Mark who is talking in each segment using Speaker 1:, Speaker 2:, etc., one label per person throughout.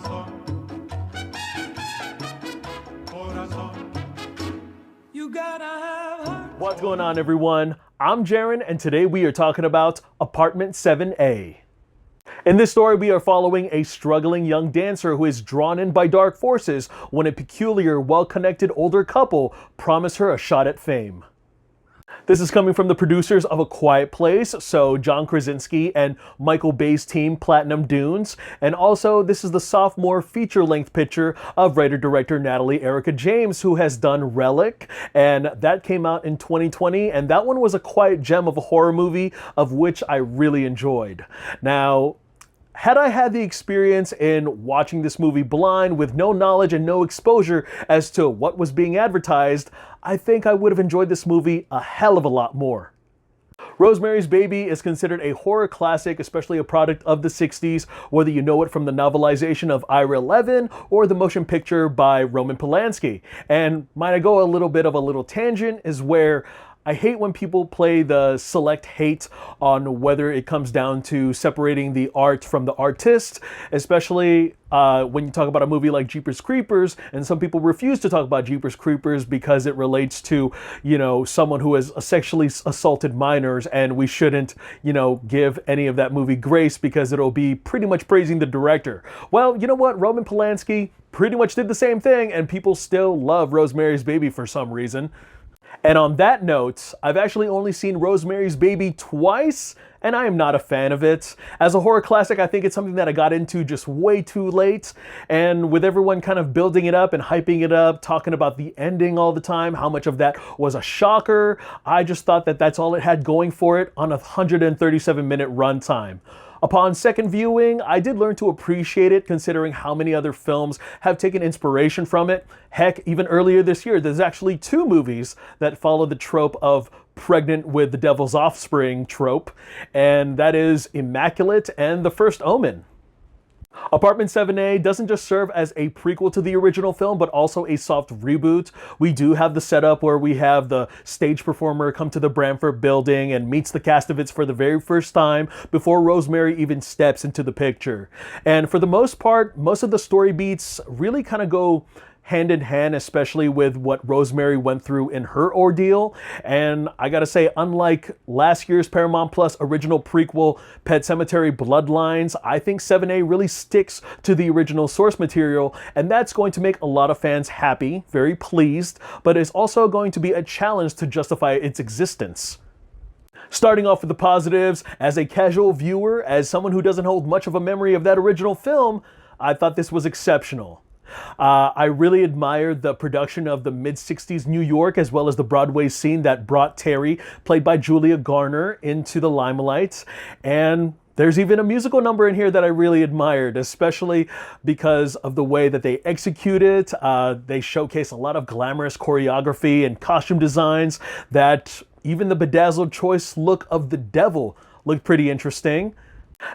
Speaker 1: Corazón, corazón. You gotta have heart.
Speaker 2: What's going on, everyone? I'm Jaren, and today we are talking about Apartment 7A. In this story, we are following a struggling young dancer who is drawn in by dark forces when a peculiar, well-connected older couple promise her a shot at fame. This is coming from the producers of A Quiet Place, so John Krasinski and Michael Bay's team, Platinum Dunes. And also, this is the sophomore feature-length picture of writer-director Natalie Erica James, who has done Relic, and that came out in 2020, and that one was a quiet gem of a horror movie, of which I really enjoyed. Now, had I had the experience in watching this movie blind with no knowledge and no exposure as to what was being advertised, I think I would have enjoyed this movie a hell of a lot more. Rosemary's Baby is considered a horror classic, especially a product of the 60s, whether you know it from the novelization of Ira Levin or the motion picture by Roman Polanski. And might I go a little tangent, is where I hate when people play the select hate on whether it comes down to separating the art from the artist, especially when you talk about a movie like Jeepers Creepers, and some people refuse to talk about Jeepers Creepers because it relates to, someone who has sexually assaulted minors, and we shouldn't, give any of that movie grace because it'll be pretty much praising the director. Well, you know what? Roman Polanski pretty much did the same thing, and people still love Rosemary's Baby for some reason. And on that note, I've actually only seen Rosemary's Baby twice, and I am not a fan of it. As a horror classic, I think it's something that I got into just way too late, and with everyone kind of building it up and hyping it up, talking about the ending all the time, how much of that was a shocker, I just thought that that's all it had going for it on a 137-minute runtime. Upon second viewing, I did learn to appreciate it considering how many other films have taken inspiration from it. Heck, even earlier this year, there's actually 2 movies that follow the trope of pregnant with the devil's offspring trope, and that is Immaculate and The First Omen. Apartment 7A doesn't just serve as a prequel to the original film, but also a soft reboot. We do have the setup where we have the stage performer come to the Bramford building and meets the cast of it for the very first time before Rosemary even steps into the picture. And for the most part, most of the story beats really kind of go hand in hand, especially with what Rosemary went through in her ordeal. And I gotta say, unlike last year's Paramount Plus original prequel, Pet Sematary Bloodlines, I think 7A really sticks to the original source material, and that's going to make a lot of fans happy, very pleased, but it's also going to be a challenge to justify its existence. Starting off with the positives, as a casual viewer, as someone who doesn't hold much of a memory of that original film, I thought this was exceptional. I really admired the production of the mid-60s New York as well as the Broadway scene that brought Terry, played by Julia Garner, into the limelight. And there's even a musical number in here that I really admired, especially because of the way that they execute it. They showcase a lot of glamorous choreography and costume designs that even the bedazzled choice look of the devil looked pretty interesting.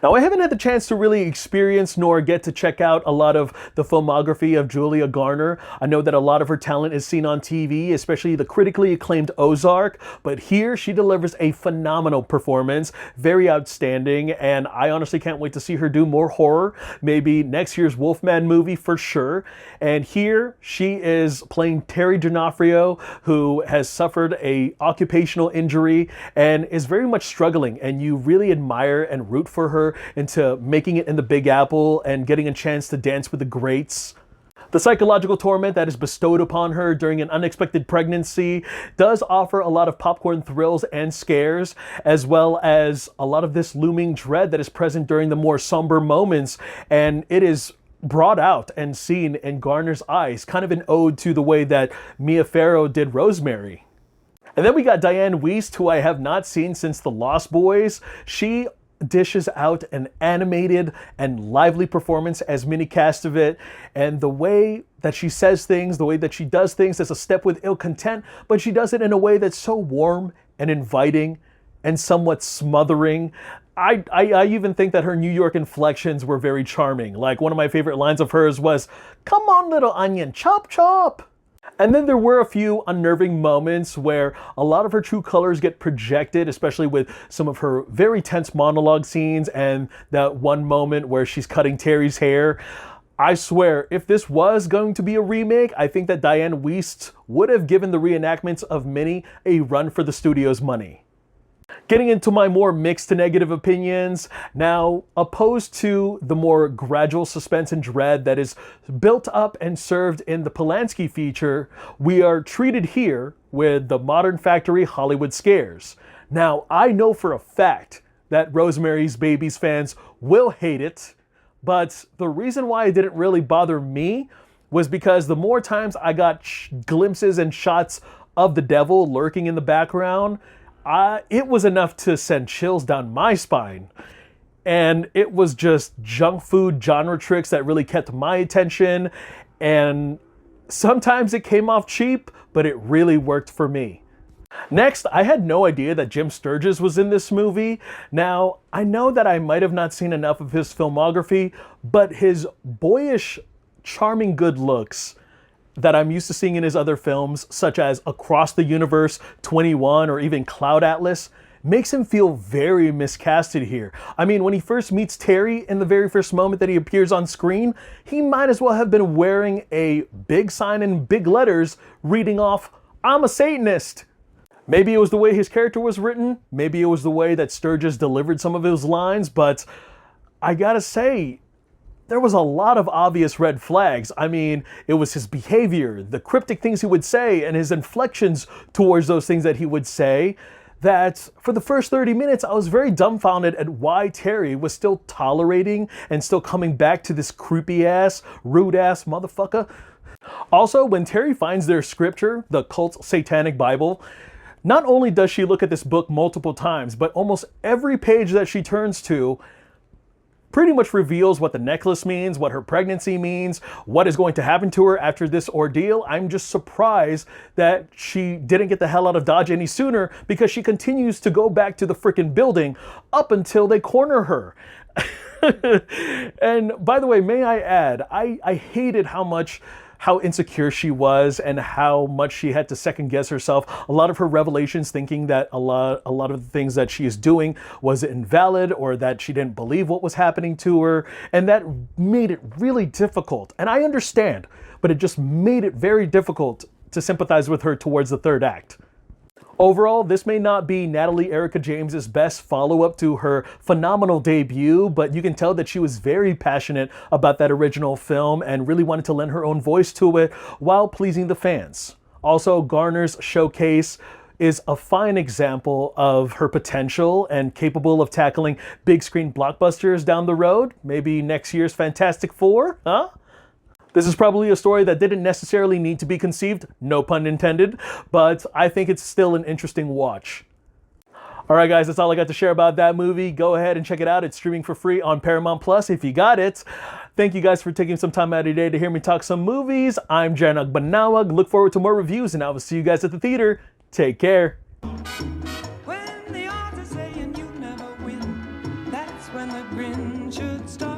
Speaker 2: Now, I haven't had the chance to really experience nor get to check out a lot of the filmography of Julia Garner. I know that a lot of her talent is seen on TV, especially the critically acclaimed Ozark, but here she delivers a phenomenal performance, very outstanding, and I honestly can't wait to see her do more horror, maybe next year's Wolfman movie for sure. And here she is playing Terry D'Onofrio, who has suffered a occupational injury and is very much struggling, and you really admire and root for her into making it in the Big Apple and getting a chance to dance with the greats. The psychological torment that is bestowed upon her during an unexpected pregnancy does offer a lot of popcorn thrills and scares, as well as a lot of this looming dread that is present during the more somber moments, and it is brought out and seen in Garner's eyes, kind of an ode to the way that Mia Farrow did Rosemary. And then we got Diane Wiest, who I have not seen since The Lost Boys. She dishes out an animated and lively performance as Minnie Castevet, and the way that she says things, the way that she does things is a step with ill content, but she does it in a way that's so warm and inviting and somewhat smothering. I even think that her New York inflections were very charming. Like, one of my favorite lines of hers was, "Come on, little onion, chop chop." And then there were a few unnerving moments where a lot of her true colors get projected, especially with some of her very tense monologue scenes and that one moment where she's cutting Terry's hair. I swear, if this was going to be a remake, I think that Diane Wiest would have given the reenactments of Minnie a run for the studio's money. Getting into my more mixed to negative opinions, now, opposed to the more gradual suspense and dread that is built up and served in the Polanski feature, we are treated here with the Modern Factory Hollywood scares. Now, I know for a fact that Rosemary's Babies fans will hate it, but the reason why it didn't really bother me was because the more times I got glimpses and shots of the devil lurking in the background, it was enough to send chills down my spine. And it was just junk food genre tricks that really kept my attention. And sometimes it came off cheap, but it really worked for me. Next, I had no idea that Jim Sturgis was in this movie. Now, I know that I might have not seen enough of his filmography, but his boyish, charming good looks that I'm used to seeing in his other films, such as Across the Universe, 21, or even Cloud Atlas, makes him feel very miscasted here. I mean, when he first meets Terry in the very first moment that he appears on screen, he might as well have been wearing a big sign in big letters reading off, "I'm a Satanist." Maybe it was the way his character was written, maybe it was the way that Sturgis delivered some of his lines, but I gotta say, there was a lot of obvious red flags. I mean, it was his behavior, the cryptic things he would say, and his inflections towards those things that he would say, that for the first 30 minutes, I was very dumbfounded at why Terry was still tolerating and still coming back to this creepy ass, rude ass motherfucker. Also, when Terry finds their scripture, the cult satanic Bible, not only does she look at this book multiple times, but almost every page that she turns to pretty much reveals what the necklace means, what her pregnancy means, what is going to happen to her after this ordeal. I'm just surprised that she didn't get the hell out of Dodge any sooner, because she continues to go back to the freaking building up until they corner her. And by the way, may I add, I hated how insecure she was and how much she had to second guess herself. A lot of her revelations, thinking that a lot of the things that she is doing was invalid, or that she didn't believe what was happening to her. And that made it really difficult. And I understand, but it just made it very difficult to sympathize with her towards the third act. Overall, this may not be Natalie Erica James's best follow-up to her phenomenal debut, but you can tell that she was very passionate about that original film and really wanted to lend her own voice to it while pleasing the fans. Also, Garner's Showcase is a fine example of her potential and capable of tackling big screen blockbusters down the road. Maybe next year's Fantastic Four, huh? This is probably a story that didn't necessarily need to be conceived, no pun intended, but I think it's still an interesting watch. Alright guys, that's all I got to share about that movie. Go ahead and check it out. It's streaming for free on Paramount Plus if you got it. Thank you guys for taking some time out of your day to hear me talk some movies. I'm Jaren Banawag. Look forward to more reviews, and I will see you guys at the theater. Take care.
Speaker 1: When the odds are saying you never win, that's when the grin should start.